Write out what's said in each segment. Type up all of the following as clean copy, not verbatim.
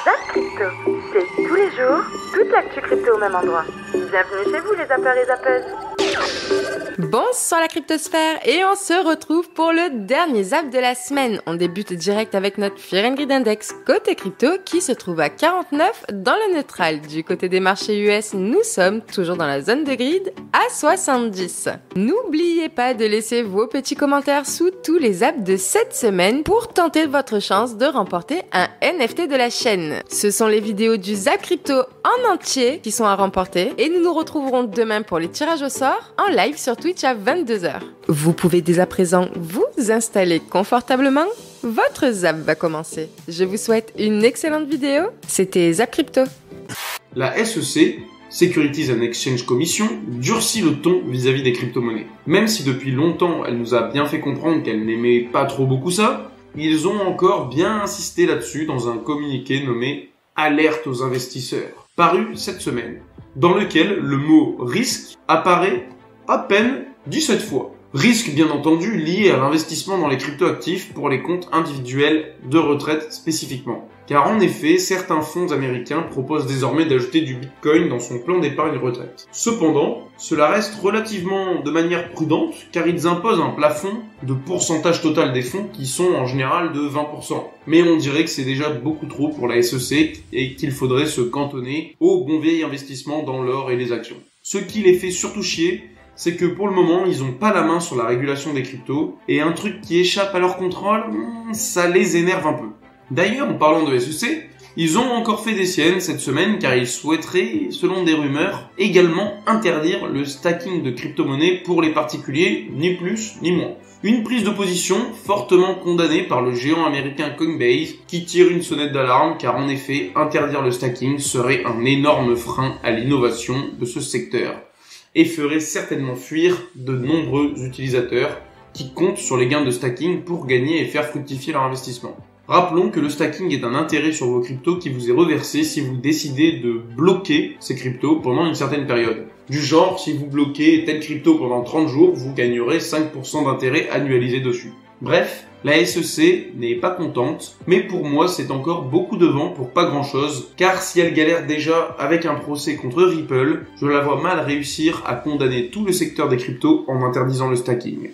Zap Crypto, c'est tous les jours, toute l'actu crypto au même endroit. Bienvenue chez vous les zappeurs et zappeuses. Bonsoir la cryptosphère et on se retrouve pour le dernier zap de la semaine. On débute direct avec notre Fear and Greed Index côté crypto qui se trouve à 49 dans le neutral. Du côté des marchés US, nous sommes toujours dans la zone de grid à 70. N'oubliez pas de laisser vos petits commentaires sous tous les zaps de cette semaine pour tenter votre chance de remporter un NFT de la chaîne. Ce sont les vidéos du zap crypto en entier qui sont à remporter et nous nous retrouverons demain pour les tirages au sort en live sur Twitch à 22h. Vous pouvez dès à présent vous installer confortablement. Votre zap va commencer. Je vous souhaite une excellente vidéo. C'était Zap Crypto. La SEC, Securities and Exchange Commission, durcit le ton vis-à-vis des crypto-monnaies. Même si depuis longtemps elle nous a bien fait comprendre qu'elle n'aimait pas trop beaucoup ça, ils ont encore bien insisté là-dessus dans un communiqué nommé « Alerte aux investisseurs », paru cette semaine, dans lequel le mot « risque » apparaît à peine 17 fois. Risque bien entendu lié à l'investissement dans les cryptoactifs pour les comptes individuels de retraite spécifiquement. Car en effet, certains fonds américains proposent désormais d'ajouter du Bitcoin dans son plan d'épargne retraite. Cependant, cela reste relativement de manière prudente car ils imposent un plafond de pourcentage total des fonds qui sont en général de 20%. Mais on dirait que c'est déjà beaucoup trop pour la SEC et qu'il faudrait se cantonner au bon vieil investissement dans l'or et les actions. Ce qui les fait surtout chier, c'est que pour le moment, ils ont pas la main sur la régulation des cryptos, et un truc qui échappe à leur contrôle, ça les énerve un peu. D'ailleurs, en parlant de SEC, ils ont encore fait des siennes cette semaine car ils souhaiteraient, selon des rumeurs, également interdire le stacking de crypto-monnaies pour les particuliers, ni plus ni moins. Une prise de position fortement condamnée par le géant américain Coinbase qui tire une sonnette d'alarme car en effet, interdire le stacking serait un énorme frein à l'innovation de ce secteur et ferait certainement fuir de nombreux utilisateurs qui comptent sur les gains de stacking pour gagner et faire fructifier leur investissement. Rappelons que le stacking est un intérêt sur vos cryptos qui vous est reversé si vous décidez de bloquer ces cryptos pendant une certaine période. Du genre, si vous bloquez telle crypto pendant 30 jours, vous gagnerez 5% d'intérêt annualisé dessus. Bref, la SEC n'est pas contente, mais pour moi c'est encore beaucoup de vent pour pas grand chose, car si elle galère déjà avec un procès contre Ripple, je la vois mal réussir à condamner tout le secteur des cryptos en interdisant le stacking.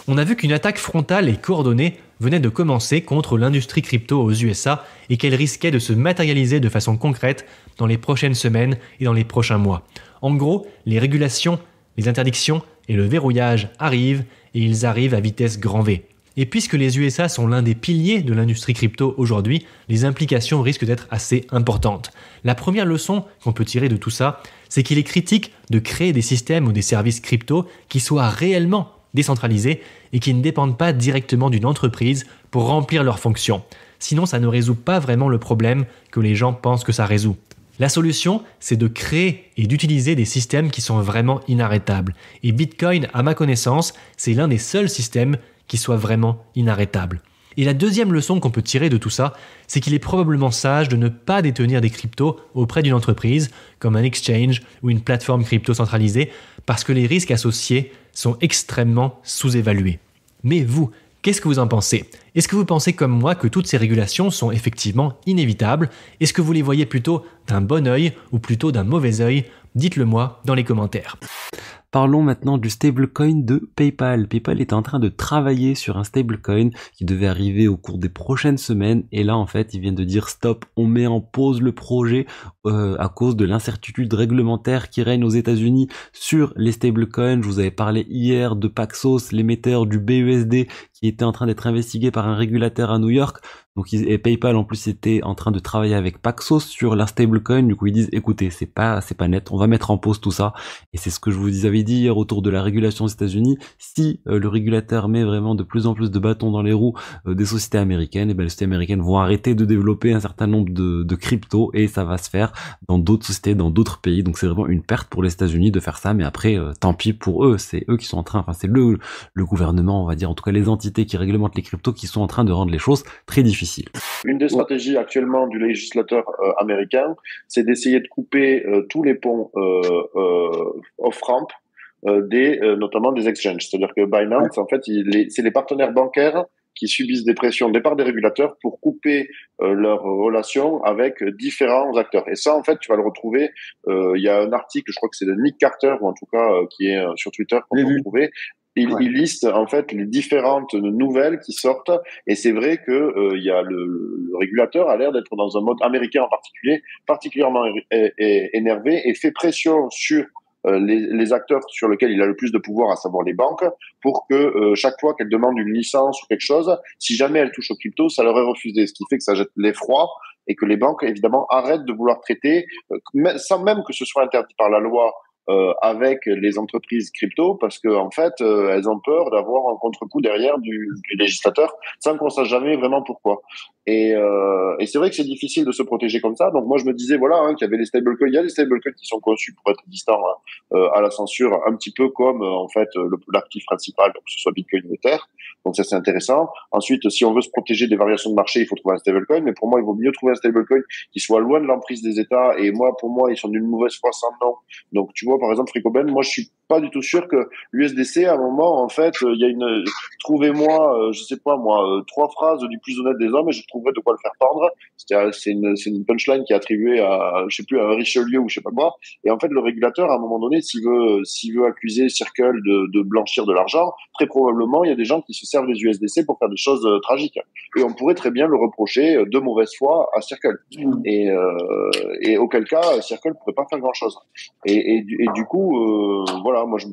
On a vu qu'une attaque frontale et coordonnée venait de commencer contre l'industrie crypto aux USA et qu'elle risquait de se matérialiser de façon concrète dans les prochaines semaines et dans les prochains mois. En gros, les régulations, les interdictions et le verrouillage arrivent et ils arrivent à vitesse grand V. Et puisque les USA sont l'un des piliers de l'industrie crypto aujourd'hui, les implications risquent d'être assez importantes. La première leçon qu'on peut tirer de tout ça, c'est qu'il est critique de créer des systèmes ou des services crypto qui soient réellement décentralisés et qui ne dépendent pas directement d'une entreprise pour remplir leurs fonctions. Sinon, ça ne résout pas vraiment le problème que les gens pensent que ça résout. La solution, c'est de créer et d'utiliser des systèmes qui sont vraiment inarrêtables. Et Bitcoin, à ma connaissance, c'est l'un des seuls systèmes qui soit vraiment inarrêtable. Et la deuxième leçon qu'on peut tirer de tout ça, c'est qu'il est probablement sage de ne pas détenir des cryptos auprès d'une entreprise, comme un exchange ou une plateforme crypto centralisée, parce que les risques associés sont extrêmement sous-évalués. Mais vous, qu'est-ce que vous en pensez ? Est-ce que vous pensez comme moi que toutes ces régulations sont effectivement inévitables ? Est-ce que vous les voyez plutôt d'un bon œil ou plutôt d'un mauvais œil ? Dites-le moi dans les commentaires. Parlons maintenant du stablecoin de PayPal. PayPal est en train de travailler sur un stablecoin qui devait arriver au cours des prochaines semaines. Et là, en fait, ils viennent de dire stop, on met en pause le projet à cause de l'incertitude réglementaire qui règne aux États-Unis sur les stablecoins. Je vous avais parlé hier de Paxos, l'émetteur du BUSD qui était en train d'être investigué par un régulateur à New York. Donc et PayPal en plus était en train de travailler avec Paxos sur leur stablecoin. Du coup ils disent écoutez c'est pas net, on va mettre en pause tout ça. Et c'est ce que je vous avais dit hier autour de la régulation aux États-Unis. Si le régulateur met vraiment de plus en plus de bâtons dans les roues des sociétés américaines, et ben les sociétés américaines vont arrêter de développer un certain nombre de cryptos et ça va se faire dans d'autres sociétés, dans d'autres pays. Donc c'est vraiment une perte pour les États-Unis de faire ça. Mais après tant pis pour eux, c'est eux qui sont en train, enfin c'est le gouvernement on va dire, en tout cas les entités qui réglementent les cryptos qui sont en train de rendre les choses très difficiles. Une des stratégies actuellement du législateur américain, c'est d'essayer de couper tous les ponts off-ramp notamment des exchanges. C'est-à-dire que Binance, en fait, c'est les partenaires bancaires qui subissent des pressions de part des régulateurs pour couper leurs relations avec différents acteurs. Et ça, en fait, tu vas le retrouver. Il y a un article, je crois que c'est de Nick Carter, ou en tout cas qui est sur Twitter, qu'on peut retrouver. Il liste en fait les différentes nouvelles qui sortent, et c'est vrai que il y a le régulateur a l'air d'être dans un mode américain en particulier, particulièrement énervé, et fait pression sur les acteurs sur lesquels il a le plus de pouvoir, à savoir les banques, pour que chaque fois qu'elle demande une licence ou quelque chose, si jamais elle touche aux cryptos, ça leur est refusé, ce qui fait que ça jette l'effroi et que les banques évidemment arrêtent de vouloir traiter, sans même que ce soit interdit par la loi, avec les entreprises crypto, parce que en fait elles ont peur d'avoir un contre-coup derrière du législateur sans qu'on sache jamais vraiment pourquoi. Et c'est vrai que c'est difficile de se protéger comme ça. Donc moi je me disais voilà qu'il y avait les stablecoins, il y a des stablecoins qui sont conçus pour être distants à la censure, un petit peu comme en fait l'actif principal, donc que ce soit Bitcoin ou Ether. Donc ça c'est intéressant. Ensuite, si on veut se protéger des variations de marché, il faut trouver un stablecoin, mais pour moi il vaut mieux trouver un stablecoin qui soit loin de l'emprise des États. Et moi pour moi ils sont d'une mauvaise foi sans nom. Donc tu vois par exemple Fricoben, moi je suis pas du tout sûr que l'USDC à un moment en fait il y a trouvez-moi je sais pas moi 3 phrases du plus honnête des hommes et je trouverai de quoi le faire pendre. C'est une punchline qui est attribuée à je sais plus à un Richelieu ou je sais pas quoi. Et en fait le régulateur à un moment donné s'il veut accuser Circle de blanchir de l'argent, très probablement il y a des gens qui se servent des USDC pour faire des choses tragiques. Et on pourrait très bien le reprocher de mauvaise foi à Circle. Et auquel cas Circle pourrait pas faire grand chose. Et du coup voilà, moi je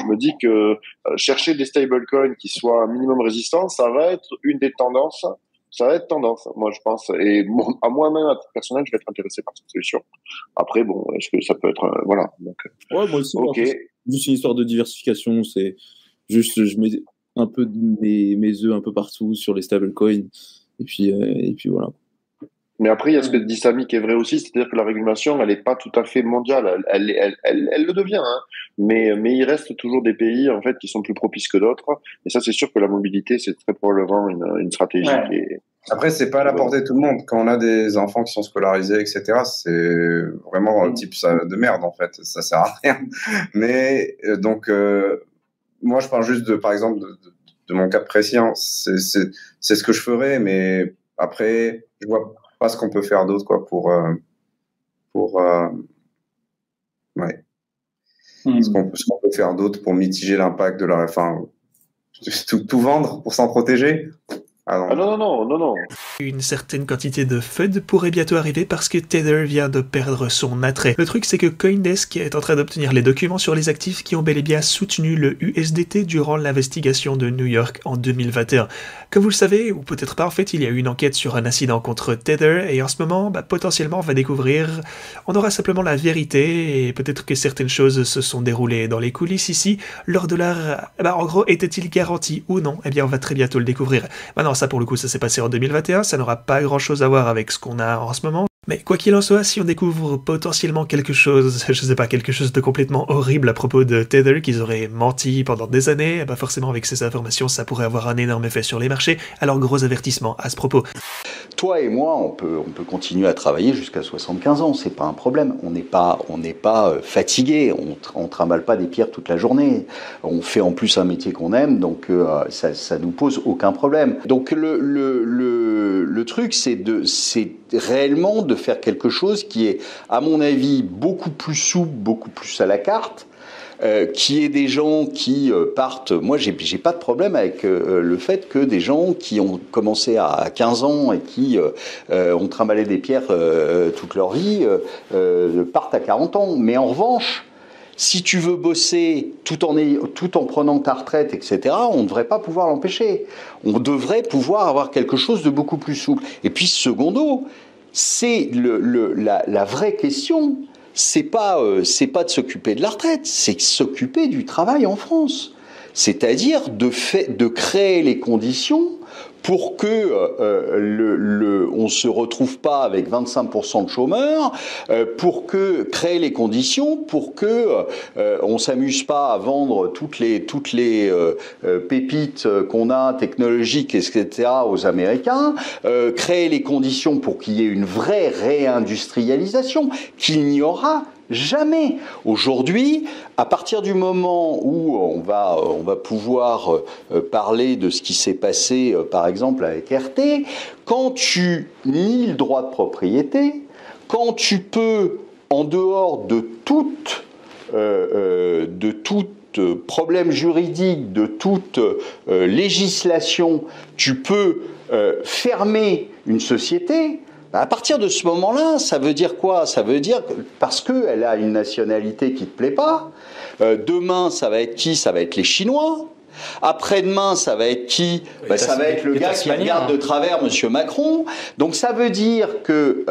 me dis que chercher des stablecoins qui soient un minimum résistants, ça va être une des tendances. Ça va être tendance, moi je pense. Et bon, à moi-même, à titre personnel, je vais être intéressé par cette solution. Après, bon, est-ce que ça peut être voilà. Donc, ouais, moi aussi. Ok. Juste une histoire de diversification. C'est juste, je mets un peu mes œufs un peu partout sur les stablecoins. Et puis voilà. Mais après, il y a ce que dit Samy qui est vrai aussi, c'est-à-dire que la régulation, elle n'est pas tout à fait mondiale. Elle le devient, hein. Mais il reste toujours des pays, en fait, qui sont plus propices que d'autres. Et ça, c'est sûr que la mobilité, c'est très probablement une stratégie qui est... Après, c'est pas à la portée de tout le monde. Quand on a des enfants qui sont scolarisés, etc., c'est vraiment un type de merde, en fait. Ça sert à rien. Mais, donc, moi, je parle juste par exemple, de mon cas précis, hein. C'est ce que je ferais, mais après, je vois pas ce qu'on peut faire d'autre, quoi, ouais. Ce qu'on peut faire d'autre pour mitiger l'impact de tout vendre pour s'en protéger. Ah non. Une certaine quantité de FUD pourrait bientôt arriver parce que Tether vient de perdre son attrait. Le truc, c'est que Coindesk est en train d'obtenir les documents sur les actifs qui ont bel et bien soutenu le USDT durant l'investigation de New York en 2021. Comme vous le savez, ou peut-être pas, en fait, il y a eu une enquête sur un incident contre Tether et en ce moment, potentiellement, on va découvrir, on aura simplement la vérité et peut-être que certaines choses se sont déroulées dans les coulisses ici. Leur dollar, en gros, était-il garanti ou non? Eh bien, on va très bientôt le découvrir. Maintenant, ça pour le coup, ça s'est passé en 2021, ça n'aura pas grand-chose à voir avec ce qu'on a en ce moment. Mais quoi qu'il en soit, si on découvre potentiellement quelque chose, je sais pas, quelque chose de complètement horrible à propos de Tether, qu'ils auraient menti pendant des années, forcément avec ces informations, ça pourrait avoir un énorme effet sur les marchés. Alors gros avertissement à ce propos. Toi et moi, on peut continuer à travailler jusqu'à 75 ans, c'est pas un problème. On n'est pas fatigué, on trimballe pas des pierres toute la journée. On fait en plus un métier qu'on aime, donc ça nous pose aucun problème. Donc le truc, c'est réellement de faire quelque chose qui est, à mon avis, beaucoup plus souple, beaucoup plus à la carte, qui est des gens qui partent... Moi, j'ai pas de problème avec le fait que des gens qui ont commencé à 15 ans et qui ont trimballé des pierres toute leur vie partent à 40 ans. Mais en revanche, si tu veux bosser tout en prenant ta retraite, etc., on ne devrait pas pouvoir l'empêcher. On devrait pouvoir avoir quelque chose de beaucoup plus souple. Et puis, secondo, c'est la vraie question, c'est pas de s'occuper de la retraite, c'est de s'occuper du travail en France. C'est-à-dire de créer les conditions pour que on se retrouve pas avec 25% de chômeurs, pour créer les conditions pour que on s'amuse pas à vendre toutes les pépites qu'on a technologiques, etc. aux Américains, créer les conditions pour qu'il y ait une vraie réindustrialisation, qu'il n'y aura Jamais. Aujourd'hui, à partir du moment où on va pouvoir parler de ce qui s'est passé, par exemple, avec RT, quand tu nies le droit de propriété, quand tu peux, en dehors de tout problème juridique, de toute législation, tu peux fermer une société. À partir de ce moment-là, ça veut dire quoi? Ça veut dire que parce qu'elle a une nationalité qui ne te plaît pas, demain, ça va être qui? Ça va être les Chinois. Après-demain, ça va être qui? Ça va être le gars qui regarde de travers M. Macron. Donc ça veut dire que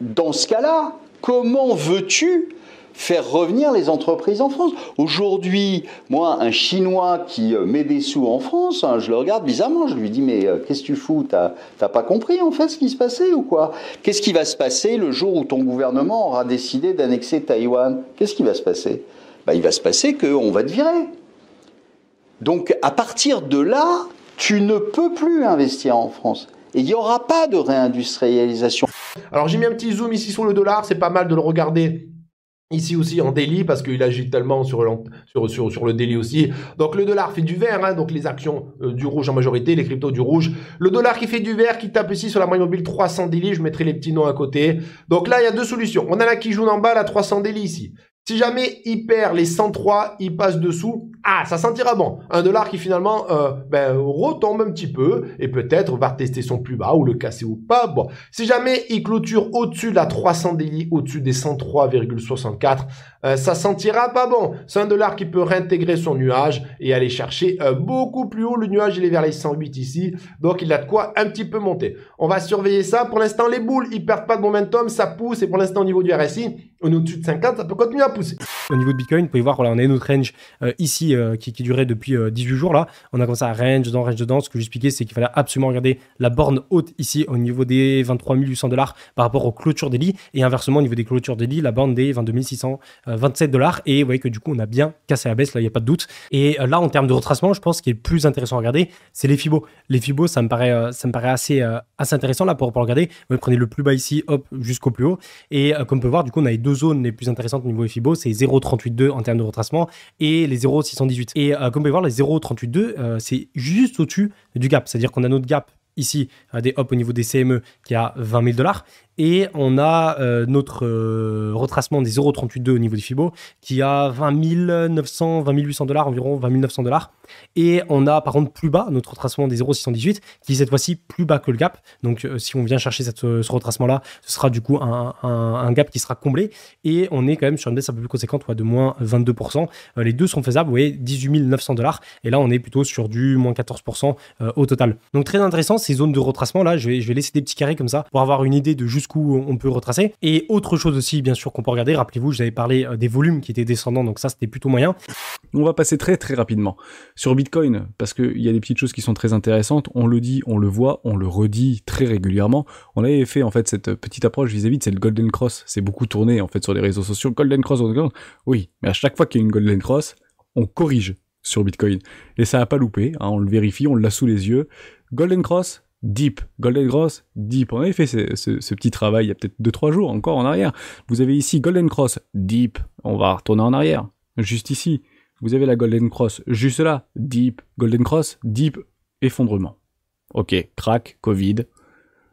dans ce cas-là, comment veux-tu faire revenir les entreprises en France? Aujourd'hui, moi, un Chinois qui met des sous en France, je le regarde bizarrement, je lui dis mais qu'est-ce que tu fous? T'as pas compris en fait ce qui se passait ou quoi? Qu'est-ce qui va se passer le jour où ton gouvernement aura décidé d'annexer Taïwan? Qu'est-ce qui va se passer? Il va se passer qu'on va te virer. Donc à partir de là, tu ne peux plus investir en France. Et il n'y aura pas de réindustrialisation. Alors j'ai mis un petit zoom ici sur le dollar, c'est pas mal de le regarder ici aussi en daily parce qu'il agit tellement sur le daily aussi. Donc le dollar fait du vert, hein, donc les actions du rouge en majorité, les cryptos du rouge. Le dollar qui fait du vert, qui tape ici sur la moyenne mobile 300 daily, je mettrai les petits noms à côté. Donc là il y a deux solutions. On a là qui joue en bas la 300 daily ici. Si jamais il perd les 103, il passe dessous. Ah, ça sentira bon. Un dollar qui finalement retombe un petit peu et peut-être va tester son plus bas ou le casser ou pas. Bon, si jamais il clôture au-dessus de la 300 daily, au-dessus des 103,64, ça sentira pas bon. C'est un dollar qui peut réintégrer son nuage et aller chercher beaucoup plus haut. Le nuage, il est vers les 108 ici, donc il a de quoi un petit peu monter. On va surveiller ça. Pour l'instant, les boules, ils perdent pas de momentum, ça pousse et pour l'instant, au niveau du RSI, on est au-dessus de 50, ça peut continuer à pousser. Au niveau de Bitcoin, vous pouvez voir, voilà, on a une autre range ici qui durait depuis 18 jours là. On a commencé à range dedans. Ce que j'expliquais, c'est qu'il fallait absolument regarder la borne haute ici au niveau des 23 800 $ par rapport aux clôtures daily et inversement au niveau des clôtures daily, la borne des 22 627 $. Et vous voyez que du coup, on a bien cassé la baisse, là, il n'y a pas de doute. Et là, en termes de retracement, je pense qu'il est le plus intéressant à regarder, c'est les Fibos. Les Fibos, ça me paraît assez intéressant là pour regarder. Vous prenez le plus bas ici, hop, jusqu'au plus haut. Et comme on peut voir, du coup, on a les deux zones les plus intéressantes au niveau des Fibos, c'est 0,38,2 en termes de retracement et les 0,618. Et comme vous pouvez voir, les 0,38,2, c'est juste au-dessus du gap. C'est-à-dire qu'on a notre gap ici, des hops au niveau des CME qui a 20 000 $. Et on a notre retracement des 0,38,2 au niveau des Fibos qui a 20 900, 20 800 $, environ 20 900 $. Et on a par contre plus bas notre retracement des 0,618 qui est cette fois-ci plus bas que le gap. Donc si on vient chercher ce retracement-là, ce sera du coup un gap qui sera comblé. Et on est quand même sur une baisse un peu plus conséquente, de moins 22%. Les deux sont faisables, vous voyez, 18 900 $. Et là, on est plutôt sur du moins 14% au total. Donc très intéressant, ces zones de retracement, là, je vais laisser des petits carrés comme ça pour avoir une idée de jusqu'où on peut retracer. Et autre chose aussi, bien sûr, qu'on peut regarder, rappelez-vous, j'avais parlé des volumes qui étaient descendants, donc ça, c'était plutôt moyen. On va passer très très rapidement sur Bitcoin, parce qu'il y a des petites choses qui sont très intéressantes, on le dit, on le voit, on le redit très régulièrement. On avait fait en fait cette petite approche vis-à-vis de cette Golden Cross, c'est beaucoup tourné en fait sur les réseaux sociaux, Golden Cross, oui, mais à chaque fois qu'il y a une Golden Cross, on corrige sur Bitcoin, et ça n'a pas loupé, hein, on le vérifie, on l'a sous les yeux, Golden Cross, Deep, Golden Cross, Deep. On avait fait ce petit travail il y a peut-être 2-3 jours encore en arrière. Vous avez ici Golden Cross, Deep. On va retourner en arrière. Juste ici. Vous avez la Golden Cross. Juste là. Deep. Golden Cross, Deep. Effondrement. Ok. Crack, Covid.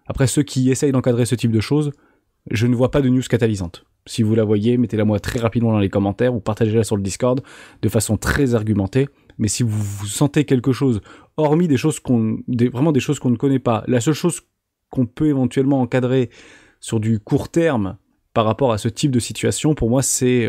Après, ceux qui essayent d'encadrer ce type de choses, je ne vois pas de news catalysante. Si vous la voyez, mettez-la moi très rapidement dans les commentaires ou partagez-la sur le Discord de façon très argumentée. Mais si vous sentez quelque chose, hormis des choses vraiment des choses qu'on ne connaît pas, la seule chose qu'on peut éventuellement encadrer sur du court terme par rapport à ce type de situation, pour moi, c'est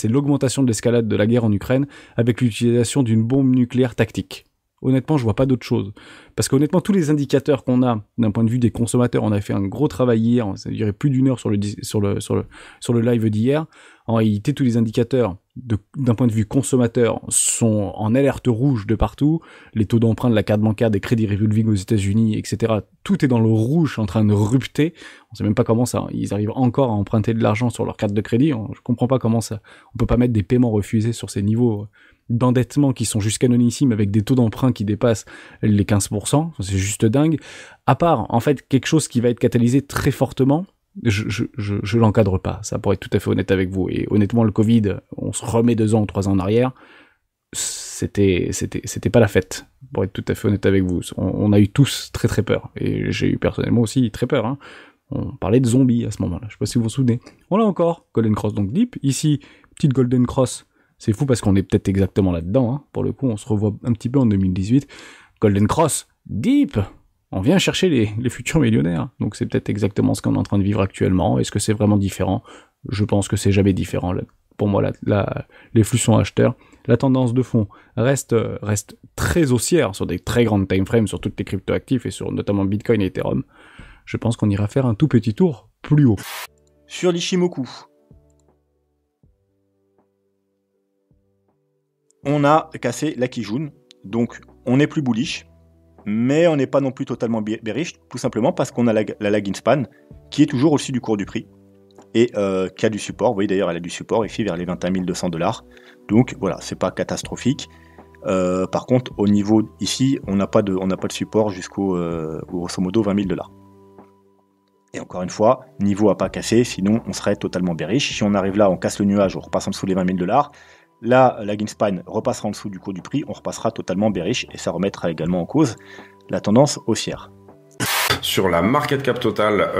l'augmentation de l'escalade de la guerre en Ukraine avec l'utilisation d'une bombe nucléaire tactique. Honnêtement, je vois pas d'autre chose. Parce qu'honnêtement, tous les indicateurs qu'on a d'un point de vue des consommateurs, on a fait un gros travail hier, ça durait plus d'1 heure sur le live d'hier. En réalité, tous les indicateurs d'un point de vue consommateur sont en alerte rouge de partout. Les taux d'emprunt de la carte bancaire, des crédits revolving aux États-Unis, etc. Tout est dans le rouge, en train de rupter. On sait même pas comment ça, ils arrivent encore à emprunter de l'argent sur leur carte de crédit. Je comprends pas comment ça, on peut pas mettre des paiements refusés sur ces niveaux d'endettement qui sont jusqu'à non-issimes avec des taux d'emprunt qui dépassent les 15%. C'est juste dingue. À part, en fait, quelque chose qui va être catalysé très fortement, je l'encadre pas, ça, pour être tout à fait honnête avec vous. Et honnêtement, le Covid, on se remet 2 ans ou 3 ans en arrière, c'était pas la fête, pour être tout à fait honnête avec vous. On a eu tous très très peur, et j'ai eu personnellement aussi très peur, hein. On parlait de zombies à ce moment-là, je sais pas si vous vous souvenez. Voilà encore, Golden Cross, donc Deep, ici, petite Golden Cross, c'est fou parce qu'on est peut-être exactement là-dedans, hein. Pour le coup, on se revoit un petit peu en 2018. Golden Cross, Deep, on vient chercher les futurs millionnaires, donc c'est peut-être exactement ce qu'on est en train de vivre actuellement. Est-ce que c'est vraiment différent? Je pense que c'est jamais différent. Pour moi, les flux sont acheteurs. La tendance de fond reste très haussière sur des très grandes time frames sur toutes les cryptoactifs et sur notamment Bitcoin et Ethereum. Je pense qu'on ira faire un tout petit tour plus haut. Sur l'Ishimoku, on a cassé la Kijun, donc on est plus bullish, mais on n'est pas non plus totalement bearish, tout simplement parce qu'on a la lagging span qui est toujours au-dessus du cours du prix et qui a du support. Vous voyez d'ailleurs, elle a du support ici vers les 21 200 $. Donc voilà, c'est pas catastrophique. Par contre, au niveau ici, on n'a pas de support jusqu'au grosso modo 20 000 $. Et encore une fois, niveau à pas casser, sinon on serait totalement bearish. Si on arrive là, on casse le nuage, on repasse en dessous les 20 000 $. Là, la Ginspan repassera en dessous du cours du prix, on repassera totalement bearish et ça remettra également en cause la tendance haussière. Sur la market cap totale,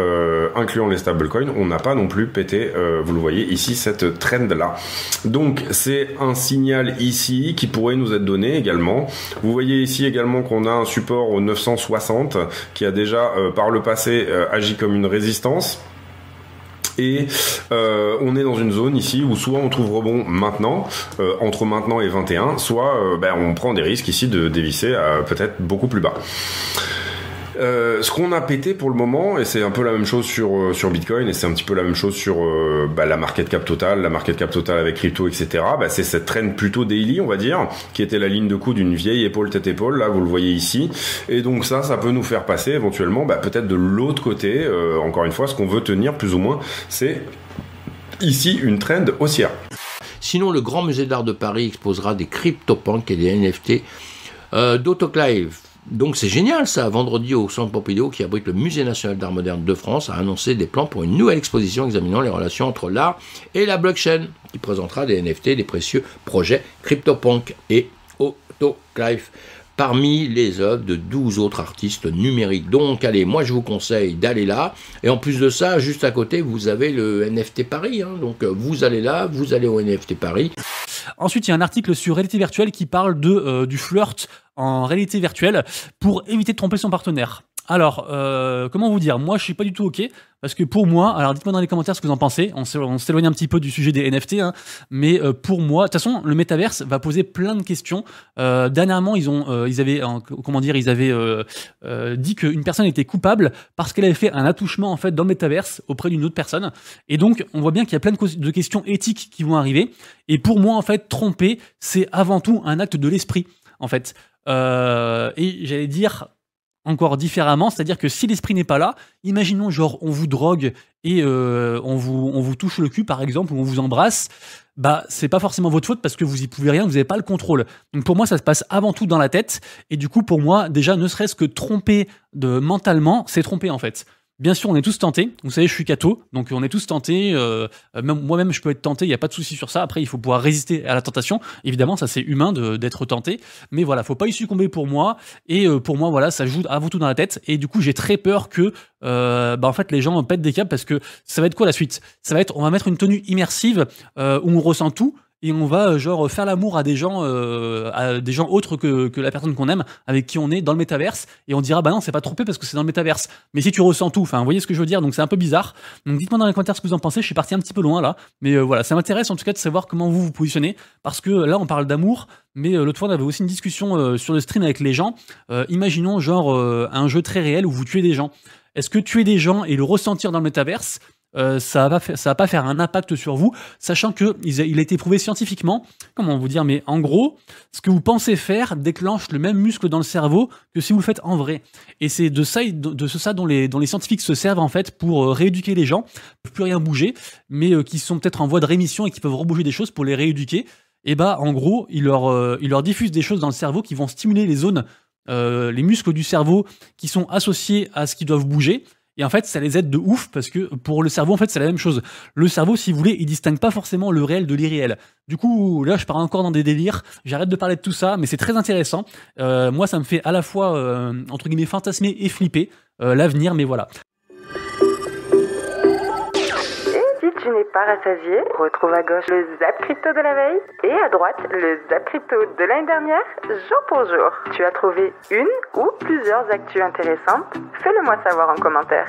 incluant les stablecoins, on n'a pas non plus pété, vous le voyez ici, cette trend-là. Donc c'est un signal ici qui pourrait nous être donné également. Vous voyez ici également qu'on a un support au 960 qui a déjà par le passé agi comme une résistance. Et on est dans une zone ici où soit on trouve rebond maintenant, entre maintenant et 21, soit on prend des risques ici de dévisser peut-être beaucoup plus bas. Ce qu'on a pété pour le moment, et c'est un peu la même chose sur Bitcoin, et c'est un petit peu la même chose sur la market cap totale avec crypto, etc. C'est cette trend plutôt daily, on va dire, qui était la ligne de coup d'une vieille épaule tête-épaule, là vous le voyez ici, et donc ça peut nous faire passer éventuellement peut-être de l'autre côté. Encore une fois, ce qu'on veut tenir plus ou moins, c'est ici une trend haussière. Sinon, le Grand Musée d'Art de Paris exposera des CryptoPunks et des NFT d'Autoclave. Donc c'est génial ça, vendredi au Centre Pompidou qui abrite le Musée National d'Art Moderne de France a annoncé des plans pour une nouvelle exposition examinant les relations entre l'art et la blockchain qui présentera des NFT, des précieux projets CryptoPunk et Autoclave parmi les œuvres de 12 autres artistes numériques. Donc allez, moi je vous conseille d'aller là et en plus de ça, juste à côté vous avez le NFT Paris, hein. Donc vous allez là, vous allez au NFT Paris. Ensuite, il y a un article sur réalité virtuelle qui parle du flirt en réalité virtuelle pour éviter de tromper son partenaire. Alors, comment vous dire? Moi, je suis pas du tout OK, parce que pour moi, alors dites-moi dans les commentaires ce que vous en pensez, on s'éloigne un petit peu du sujet des NFT, hein, mais pour moi, de toute façon, le métaverse va poser plein de questions. Dernièrement, ils avaient dit qu'une personne était coupable parce qu'elle avait fait un attouchement en fait dans le métaverse auprès d'une autre personne, et donc on voit bien qu'il y a plein de questions éthiques qui vont arriver, et pour moi, en fait, tromper, c'est avant tout un acte de l'esprit, en fait. Et j'allais dire encore différemment, c'est-à-dire que si l'esprit n'est pas là, imaginons genre on vous drogue et on vous touche le cul par exemple, ou on vous embrasse, c'est pas forcément votre faute parce que vous y pouvez rien, vous n'avez pas le contrôle. Donc pour moi ça se passe avant tout dans la tête, et du coup pour moi déjà ne serait-ce que tromper mentalement, c'est tromper en fait. Bien sûr, on est tous tentés. Vous savez, je suis catho, donc on est tous tentés. Moi-même, je peux être tenté, il n'y a pas de souci sur ça. Après, il faut pouvoir résister à la tentation. Évidemment, ça c'est humain d'être tenté. Mais voilà, faut pas y succomber pour moi. Et pour moi, voilà, ça joue avant tout dans la tête. Et du coup, j'ai très peur que en fait, les gens pètent des câbles, parce que ça va être quoi la suite? Ça va être, on va mettre une tenue immersive où on ressent tout. Et on va genre faire l'amour à des gens autres que la personne qu'on aime, avec qui on est dans le métaverse, et on dira non, c'est pas trompé parce que c'est dans le métaverse. Mais si tu ressens tout, enfin vous voyez ce que je veux dire, donc c'est un peu bizarre. Donc dites-moi dans les commentaires ce que vous en pensez. Je suis parti un petit peu loin là, mais voilà, ça m'intéresse en tout cas de savoir comment vous vous positionnez, parce que là on parle d'amour, mais l'autre fois on avait aussi une discussion sur le stream avec les gens. Imaginons genre un jeu très réel où vous tuez des gens. Est-ce que tuer des gens et le ressentir dans le métaverse, ça va pas faire un impact sur vous, sachant que il a été prouvé scientifiquement, comment vous dire, mais en gros, ce que vous pensez faire déclenche le même muscle dans le cerveau que si vous le faites en vrai. Et c'est de ça dont les scientifiques se servent en fait pour rééduquer les gens, qui ne peuvent plus rien bouger, mais qui sont peut-être en voie de rémission et qui peuvent rebouger des choses pour les rééduquer. Et en gros, ils leur diffusent des choses dans le cerveau qui vont stimuler les zones, les muscles du cerveau qui sont associés à ce qu'ils doivent bouger. Et en fait, ça les aide de ouf parce que pour le cerveau, en fait, c'est la même chose. Le cerveau, si vous voulez, il distingue pas forcément le réel de l'irréel. Du coup, là, je pars encore dans des délires. J'arrête de parler de tout ça, mais c'est très intéressant. Moi, ça me fait à la fois, entre guillemets, fantasmer et flipper l'avenir, mais voilà. Si tu n'es pas rassasié, retrouve à gauche le Zap Crypto de la veille et à droite le Zap Crypto de l'année dernière, jour pour jour. Tu as trouvé une ou plusieurs actus intéressantes? Fais-le moi savoir en commentaire.